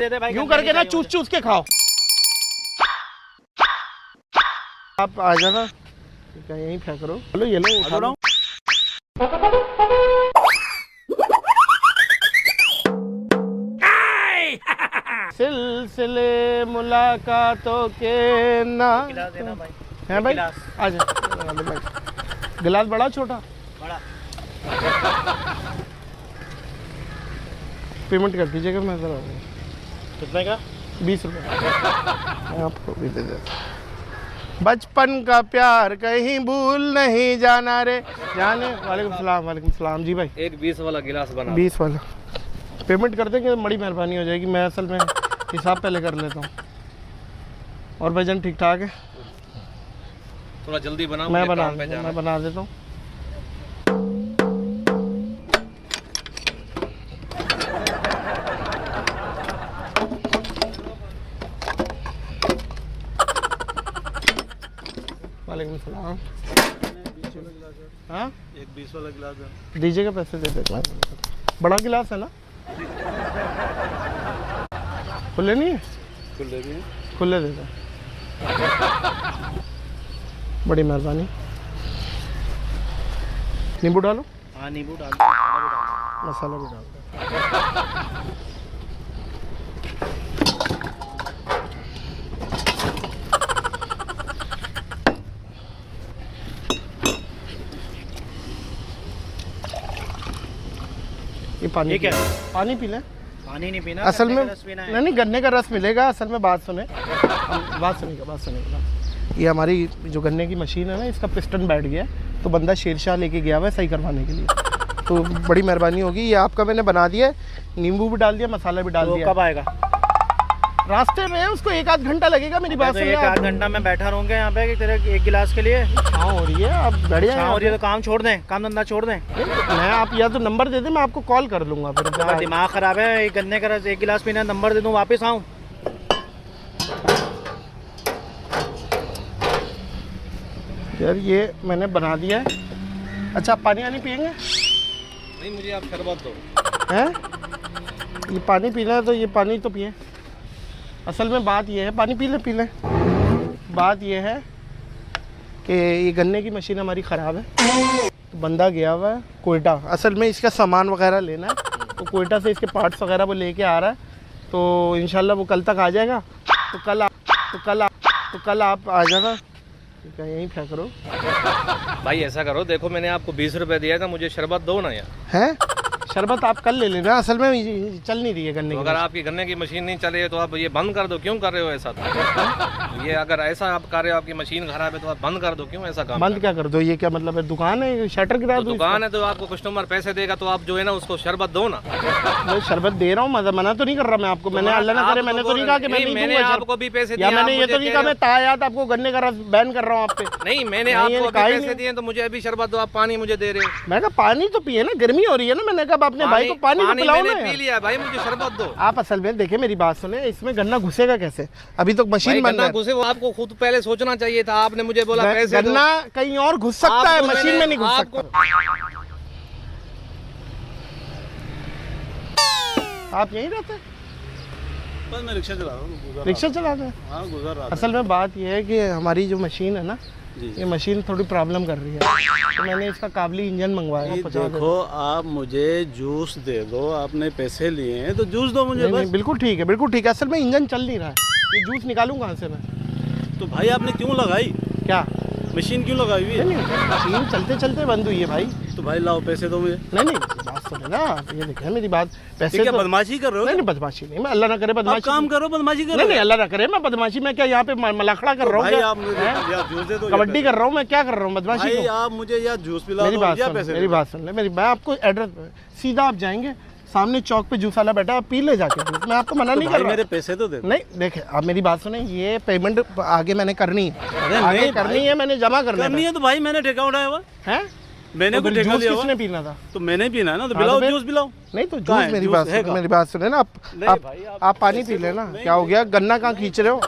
दे दे भाई, यूं करके ना चूस चूस के खाओ। आप आ जाना, ठीक है, यहीं फेंक करो। चलो ये लो, उठा लो। सिलसिले मुलाकातों के ना गिलास देना भाई। है भाई, गिलास। आ जाओ भाई। गिलास बड़ा छोटा? बड़ा। पेमेंट कर दीजिएगा, मैं जरा कितने का? 20 रुपये आपको भी दे देता। बचपन का प्यार कहीं भूल नहीं जाना रे जाने। वालेकुम सलाम। वालेकुम सलाम जी भाई। एक 20 वाला गिलास बना। 20 वाला पेमेंट कर देंगे, बड़ी मेहरबानी हो जाएगी। मैं असल में हिसाब पहले कर लेता हूँ। और भाईजान ठीक ठाक है? थोड़ा जल्दी बनाओ, मैं मुझे बना काम पे जाना। मैं बना देता हूँ। वालेकुम सलाम। हाँ, एक 20 वाला गिलास है। दीजिएगा, पैसे दे देगा। बड़ा गिलास है ना? खुले नहीं है? खुले भी हैं। खुले दे दो। बड़ी मेहरबानी। नींबू डालो। हाँ नींबू डाल, मसाला भी डाल दो। ये पानी, ये क्या है? पानी पी लें। पानी नहीं पीना, असल में गन्ने का रस पीना है। नहीं, गन्ने का रस मिलेगा। असल में बात सुनेगा। ये हमारी जो गन्ने की मशीन है ना, इसका पिस्टन बैठ गया है, तो बंदा शेरशाह लेके गया हुआ है सही करवाने के लिए। तो बड़ी मेहरबानी होगी। ये आपका मैंने बना दिया है, नींबू भी डाल दिया, मसाला भी डाल तो दिया। कब आएगा? रास्ते में है, उसको 1 आध घंटा लगेगा। मेरी बात तो सुनिए। 1 आध घंटा में बैठा रहूंगा यहाँ पे कि तेरे एक गिलास के लिए। हाँ हो रही है, आप बढ़िया हाँ, और ये तो काम छोड़ दें, काम धंधा छोड़ दें। मैं आप या तो नंबर दे दें, मैं आपको कॉल कर लूँगा। फिर मेरा दिमाग खराब है, एक गन्ने का रस 1 गिलास पीना, नंबर दे दूँ, वापस आऊँ? यार ये मैंने बना दिया है। अच्छा, आप पानी वानी पियेंगे? नहीं, मुझे आप शरबत दो। हैं? ये पानी पीना है तो ये पानी तो पिए। असल में बात ये है, पानी पी लें। बात ये है कि ये गन्ने की मशीन हमारी ख़राब है, तो बंदा गया हुआ है कोयटा। असल में इसका सामान वगैरह लेना है, तो कोयटा से इसके पार्ट्स वगैरह वो लेके आ रहा है। तो इंशाल्लाह वो कल तक आ जाएगा। तो कल आप आ जाना, ठीक है, यहीं फेंक करो। भाई ऐसा करो, देखो मैंने आपको 20 रुपए दिया था, मुझे शरबत दो ना यार। हैं? शरबत आप कल ले लेना। असल में ये चल नहीं रही है गन्ने तो की अगर आपकी गन्ने की मशीन नहीं चले तो आप ये बंद कर दो। क्यों कर रहे हो ऐसा? तो ये अगर ऐसा आप कर रहे हो, आपकी मशीन खराब है, तो आप बंद कर दो। क्यों ऐसा काम? बंद क्या कर दो? ये क्या मतलब है? दुकान है, शटर गिरा तो दो? दुकान है तो आपको कस्टमर पैसे देगा, तो आप जो है ना उसको शरबत दो ना। मैं शरबत दे रहा हूँ, मना तो नहीं कर रहा मैं आपको। मैंने अल्लाह ना करे, मैंने तो नहीं कहा कि मैं नहीं मैंने दूंगा आपको भी पैसे या दिए। मैंने ये तो नहीं कहा मैं तायात आपको गन्ने का रस बैन कर रहा हूँ आप पे। नहीं, मैंने आपको अभी पैसे दिए तो मुझे अभी शरबत दो। आप पानी मुझे दे रहे हो। मैं कहा पानी तो पिए ना, गर्मी हो रही है ना। मैंने कहा अपने भाई को पानी तो पिलाओ ना। पी लिया भाई, मुझे शरबत दो। आप असल में देखिए, मेरी बात सुने, इसमें गन्ना घुसेगा कैसे? अभी तो मशीन बंद है। घुसे वो आपको खुद पहले सोचना चाहिए था। आपने मुझे बोला पैसे दो। गन्ना कहीं और घुस सकता है, मशीन में नहीं घुस सकता। आप यहीं रहते हैं? बस मैं रिक्शा चला रहा हूँ। रिक्शा चलाते हैं? हाँ, गुजर रहा था। असल में बात यह है कि हमारी जो मशीन है ना, ये मशीन थोड़ी प्रॉब्लम कर रही है, तो मैंने इसका काबली इंजन मंगवाया है। देखो, आप मुझे जूस दे दो, आपने पैसे लिए हैं तो जूस दो मुझे। नहीं, बस नहीं, बिल्कुल ठीक है, बिल्कुल ठीक है। असल में इंजन चल नहीं रहा है, ये जूस निकालूं कहाँ से मैं? तो भाई आपने क्यों लगाई? क्या मशीन क्यों लगाई हुई है? नहीं, मशीन चलते चलते बंद हुई है भाई। तो भाई लाओ पैसे दो मुझे। नहीं, बात सुने ना, ये देखिए मेरी बात। पैसे क्या तो बदमाशी कर रहे हो? नहीं, बदमाशी नहीं, मैं अल्लाह ना करे आप बदमाशी। काम करो, बदमाशी करो। नहीं, अल्लाह ना करे मैं बदमाशी में क्या यहाँ पे मलाखड़ा कर रहा हूँ? भाई आप मुझे या जूस दे दो, कबड्डी कर रहा हूँ मैं? क्या कर रहा हूँ? बदमाशी भाई क्यों? आप मुझे या जूस पिला मेरी दो बात या सुन, पैसे मेरी दो। बात सुन ले। मैं आपको एड्रेस, सीधा आप जाएंगे सामने चौक पे जूस वाला बैठा है, आप पी ले जाके जूस। मैं आपको मना तो नहीं कर भाई रहा। मेरे पैसे तो दे। नहीं देखे, आप मेरी बात सुने, ये पेमेंट आगे मैंने करनी है। अरे आगे नहीं करनी भाई, है, मैंने जमा करनी है तो भाई मैंने ठेका उठाया हुआ है। मैंने तो कुछ फिर ठेका जूस लिया किसने हुआ पीना था? तो मैंने पीना है ना, तो हाँ, पिलाओ तो फिर- जूस पिलाओ। नहीं तो कहाँ जूस, है? मेरी जूस बात है सुनो, मेरी बात सुने ना। नहीं भाई, आप पानी पी लेना। क्या हो गया? गन्ना कहाँ खींच रहे हो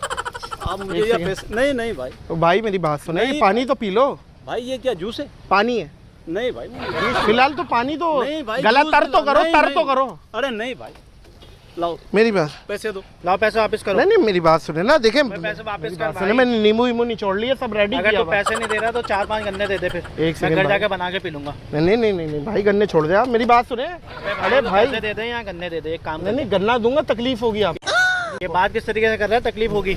आप मुझे या पैसे? नहीं नहीं भाई, तो भाई मेरी बात सुने, नहीं पानी तो पी लो। भाई ये क्या जूस है? पानी है नहीं भाई, मुझे जूस फिलहाल तो पानी तो। नहीं भाई, गला जूस तर तो पिलाओ। करो, नहीं, तर नहीं। तो करो। अरे नहीं भाई, लाओ मेरी बात, पैसे दो। लाओ पैसे वापस करो। नहीं नहीं मेरी बात सुने ना, देखे पैसे वापस कर सुने, भाई। मैंने नींबू वीमू निचोड़ लिए, सब रेडी अगर किया तू हुआ। पैसे नहीं दे रहा तो 4-5 गन्ने दे दे फिर। एक मैं सेकंड घर भाई। जाके बना के पी लूंगा। नहीं नहीं नहीं नहीं भाई, गन्ने छोड़ दे आप, मेरी बात सुने। अरे भाई पैसे दे दे या गन्ने दे दे, एक काम नहीं कर। नहीं गन्ना दूंगा, तकलीफ होगी आप। ये बात किस तरीके से कर रहा है, तकलीफ होगी।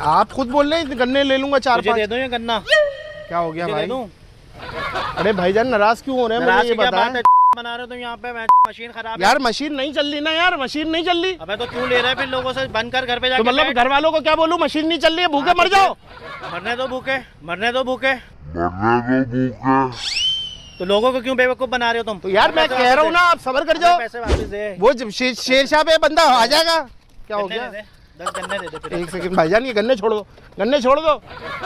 आप खुद बोल रहे हैं गन्ने ले लूंगा 4-5। दे दूं या गन्ना क्या हो गया दे भाई? दूं? अरे भाईजान नाराज क्यों हो रहे हैं, नाराज मुझे ये की क्या बात बताएं। है? बना रहे हो तुम यहाँ पे, मशीन खराब है। यार मशीन नहीं चल रही ना यार, मशीन नहीं चल रही। अबे तो क्यों ले रहा है फिर लोगों से? बंद कर घर पे तो जाके मतलब बैठ। घर वालों को क्या बोलूं, मशीन नहीं चल रही है, भूखे हाँ, मर तो जाओ। मरने दो भूखे, मरने दो भूखे। तो लोगों को क्यों बेवकूफ बना रहे हो तुम? तो यार मैं पैसे कह रहा हूँ वापस ना, आप सब्र कर दे। जाओ। पैसे वापस दे। वो जब शेरशाह पे बंदा आ जाएगा। क्या हो गन्ने गया? दे दे, 10 गन्ने दे दे फिर। एक सेकंड भाईजान, ये गन्ने छोड़ दो, गन्ने छोड़ दो,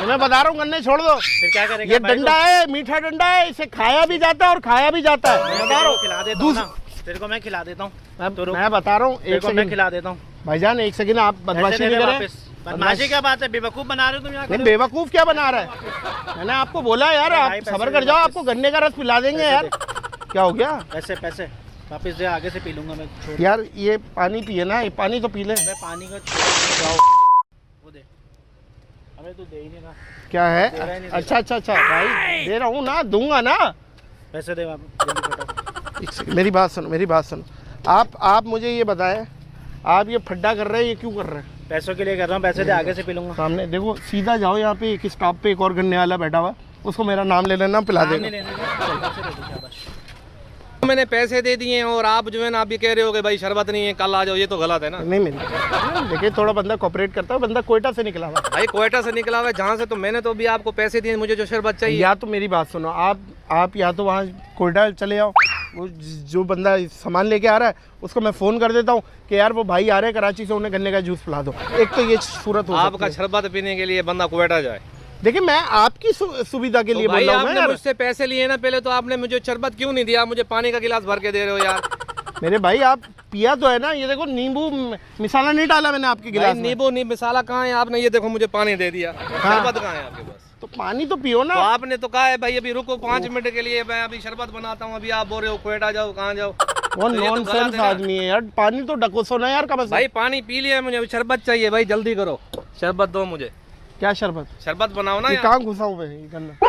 ये मैं बता रहा हूँ, गन्ने छोड़ दो। फिर क्या करेगा ये भाई? डंडा है, मीठा डंडा है, इसे खाया भी जाता है और खाया भी जाता है। मैं बता रहा हूँ, खिला देता हूँ ना, तेरे को मैं खिला देता हूँ। मैं बता रहा हूँ, तेरे एक को मैं सेकंड खिला देता हूँ। भाईजान, एक सेकंड आप बदमाशी पैसे दे नहीं दे करें। वापस। बदमाशी क्या बात है? बेवकूफ बना रहे हो तुम यहाँ नहीं खड़े हो। बेवकूफ क्या बना रहा है, मैंने आपको बोला यार, भाई, आप पैसे सब्र दे कर जाओ, वापस। आपको गन्ने का रस पिला देंगे पैसे यार। दे। क्या हो गया पैसे पैसे वापस दे, आगे से पी लूंगा मैं। छोड़। यार? ये पानी पिए ना, ये पानी तो पी ले। अबे पानी का वो दे। अबे तू दे ही नहीं रहा। क्या दे रहा ही है? नहीं, अच्छा अच्छा अच्छा भाई, दे रहा हूँ ना, दूंगा ना। पैसे दे वापस, जल्दी फटाफट। एक सेकंड, मेरी बात सुनो, मेरी बात सुनो। आप मुझे ये बताएं, आप ये फड्डा कर रहे हैं, ये क्यों कर रहे हैं? पैसों के लिए कर रहा हूँ, पैसे दे, आगे से पी लूंगा। सामने देखो, सीधा जाओ, यहाँ पे एक स्टॉप पे एक और गन्ने वाला बैठा हुआ, उसको मेरा नाम ले लेना, पिला नाम नहीं देगा। लेने का, चल, पैसे दे दे, शाबाश। मैंने पैसे दे दिए हैं और आप जो है ना आप ये कह रहे हो कि भाई शरबत नहीं है, कल आ जाओ, ये तो गलत है ना। नहीं मेरी देखिए, थोड़ा बंदा कोऑपरेट करता है, बंदा कोयटा से निकला हुआ। भाई कोयटा से निकला हुआ है जहाँ से, तो मैंने तो अभी आपको पैसे दिए, मुझे जो शरबत चाहिए। या तो मेरी बात सुनो, आप या तो वहाँ कोयटा चले जाओ, वो जो बंदा सामान लेके आ रहा है उसको मैं फ़ोन कर देता हूँ कि यार वो भाई आ रहे हैं कराची से, उन्हें गन्ने का जूस पिला दो। एक तो ये सूरत हो सकती आपका है। शरबत पीने के लिए बंदा कोयटा जाए? देखिए मैं आपकी सुविधा के लिए तो बोल भाई रहा हूँ आपने यार। मुझसे पैसे लिए ना पहले, तो आपने मुझे शरबत क्यों नहीं दिया? मुझे पानी का गिलास भर के दे रहे हो यार। मेरे भाई आप पिया तो है ना, ये देखो नींबू मिसाला नहीं डाला मैंने आपके गिलास भाई में। नींबू नहीं मसाला कहाँ है? आपने ये देखो मुझे पानी दे दिया, शरबत कहाँ है आपके पास? तो पानी तो पियो ना। तो आपने तो कहा है भाई अभी रुको 5 मिनट के लिए, मैं अभी शरबत बनाता हूँ, अभी आप बोल रहे हो कोयटा जाओ, कहाँ जाओ? वो तो ये तो गलत नॉनसेंस है ना। आदमी है यार, पानी तो डकोसो ना यार, कम से भाई पानी पी लिया मुझे, अभी शरबत चाहिए भाई, जल्दी करो, शरबत दो मुझे, क्या शरबत? शरबत बनाओ ना ये यार। कहाँ घुसा हुआ है ये गन्ना?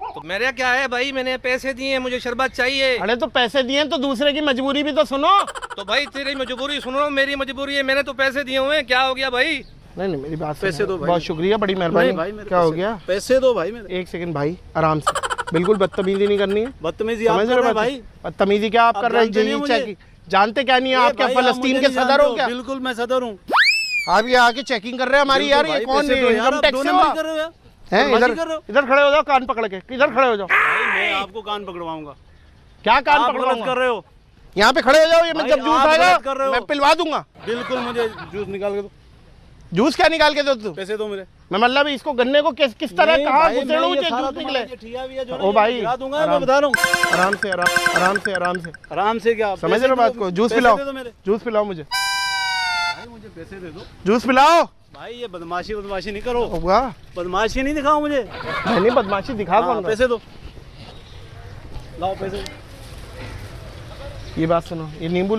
तो मेरे क्या है भाई, मैंने पैसे दिए हैं, मुझे शरबत चाहिए। अरे तो पैसे दिए तो दूसरे की मजबूरी भी तो सुनो। तो भाई तेरी मजबूरी सुन रहा हूँ, मेरी मजबूरी है, मैंने तो पैसे दिए हुए हैं, क्या हो गया भाई? नहीं नहीं मेरी बात पैसे सुनो। दो भाई। बहुत शुक्रिया, बड़ी नहीं मेहरबानी। भाई, मेरे क्या हो पैसे- गया? पैसे दो भाई मेरे। एक सेकंड भाई, आराम से, बिल्कुल बदतमीजी नहीं करनी है। बदतमीजी आप समझ कर रहे रहे हो हो भाई। बदतमीजी क्या आप आप कर रहे जानते नहीं हैं? हो मुझे? चेकिंग जानते क्या नहीं है? आप क्या भाई, आप फलस्तीन मुझे के नहीं सदर जानते हो क्या? बिल्कुल मैं सदर हूँ। आप ये आके चेकिंग कर रहे हैं हमारी यार, ये कौन है? इनकम टैक्स से कर रहे हो यार? हैं? बदमाशी कर रहे हो? इधर खड़े हो जाओ, कान पकड़ के इधर खड़े हो जाओ। भाई मैं आपको कान पकड़वाऊंगा। क्या कान आप गलत पकड़वाऊंगा? कर रहे हो। यहाँ पे खड़े हो जाओ, ये मैं भाई, जब जूस आप आएगा गलत कर रहे हो। मैं पिलवा दूंगा। बिल्कुल मुझे जूस निकाल के दो। जूस क्या निकाल के दो तू? पैसे दो मेरे। मैं मतलब इसको गन्ने को किस तरह नहीं कहाँ भाई, मैं घुसेड़ू ये जो सारा जूस निकले? तुम्हारा ये ठिया भी है जो ओ ना, ये भाई, खिला दूंगा, आराम- मैं बता रहा हूँ। आराम से आराम से आराम से आराम से क्या समझ पैसे रहे हो बात दो, को? जूस पैसे पिलाओ, दे दो मेरे। जूस पिलाओ मुझे, भाई मुझे पैसे दे दो। जूस पिलाओ। भाई ये बदमाशी नहीं करो, होगा बदमाशी नहीं दिखाओ मुझे। मैंने बदमाशी दिखा कौन हाँ, रहा? पैसे दो, लाओ पैसे। ये बात सुनो, ये नींबू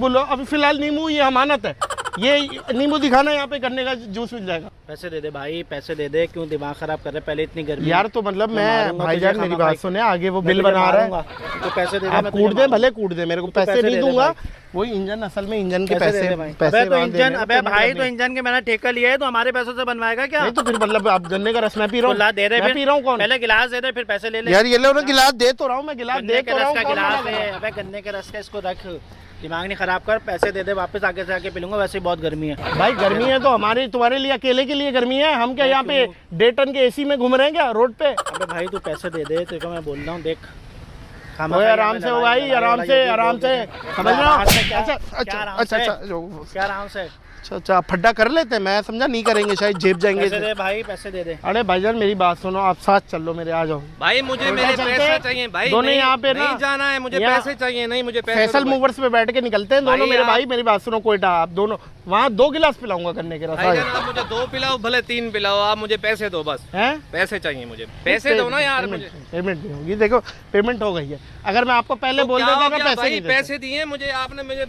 लो अभी फिलहाल नींबू ये अमानत है, ये नींबू दिखाना, यहाँ पे गन्ने का जूस मिल जाएगा। पैसे दे दे भाई, पैसे दे दे, क्यों दिमाग खराब कर रहे? पहले इतनी गर्मी यार तो मतलब मैं मारूंगा भाईजान तुझे, मेरी खामा बात भाई। सुने, आगे वो मैं बिल तुझे बना रहा है। मारूंगा। तो पैसे दे दे, आप मैं तुझे कूट दे, मारूंगा। भले कूट दे, मेरे को तो पैसे पैसे नहीं दे दे दूंगा। भाई। वो इंजन असल में इंजन के पैसे दे पैसे दे भाई। पैसे अबे तो वहाँ देने इंजन, हैं, अबे पेमेंट भाई करनी तो है। इंजन के मैंने ठेका लिया है, तो हमारे पैसों से बनवाएगा क्या? नहीं तो फिर मतलब आप गन्ने का रस मैं पी रहा तो ला दे रहे, हूँ, मैं पी रहा हूँ कौन? पहले गिलास दे दे, फिर पैसे ले ले। यार ये लो ना, गिलास दे तो रहा हूँ मैं, गिलास गन्ने दे के तो रहा रस हूँ। का कौन गिलास मना कर है, रहा है? अबे गन्ने के रस का इसको रख, दिमाग नहीं खराब कर, पैसे दे दे वापस, आगे से आके पी लूंगा, वैसे ही बहुत गर्मी है। भाई गर्मी है तो हमारे तुम्हारे लिए अकेले के लिए गर्मी है, हम क्या यहाँ पे 1.5 टन के एसी में घूम रहे हैं क्या रोड पे? अबे भाई तू पैसे दे दे, तेरे को मैं बोल रहा हूँ, देख ओए आराम से हो भाई, आराम से समझ रहा हूँ। क्या अच्छा आराम अच्छा से? अच्छा क्या आराम से? अच्छा फड्डा कर लेते हैं, मैं समझा नहीं करेंगे, शायद जेब जाएंगे। पैसे दे भाई, पैसे दे दे। अरे भाईजान मेरी बात सुनो, आप साथ चल लो मेरे, आ जाओ। भाई मुझे उल्टा मेरे चलते पैसे हैं। चाहिए भाई, दोनों नहीं- यहाँ पे ना- नहीं जाना है मुझे, यहाँ- पैसे चाहिए, नहीं मुझे पैसे फैसल दो भाई। मूवर्स पे बैठ के निकलते हैं दोनों भाई मेरे आप- भाई, मेरी बात सुनो, कोयटा आप दोनों वहाँ 2 गिलास पिलाऊंगा गन्ने के रस। भाईजान आप मुझे 2 पिलाओ, भले 3 पिलाओ, आप मुझे पैसे दो बस, हैं? पैसे चाहिए मुझे, पैसे दो ना यार मुझे। पेमेंट नहीं होगी, देखो पेमेंट हो गई है, अगर मैं आपको पहले तो बोल क्या देता हो ना गया पैसे भाई, नहीं देते। पैसे दिए मुझे आपने, मुझे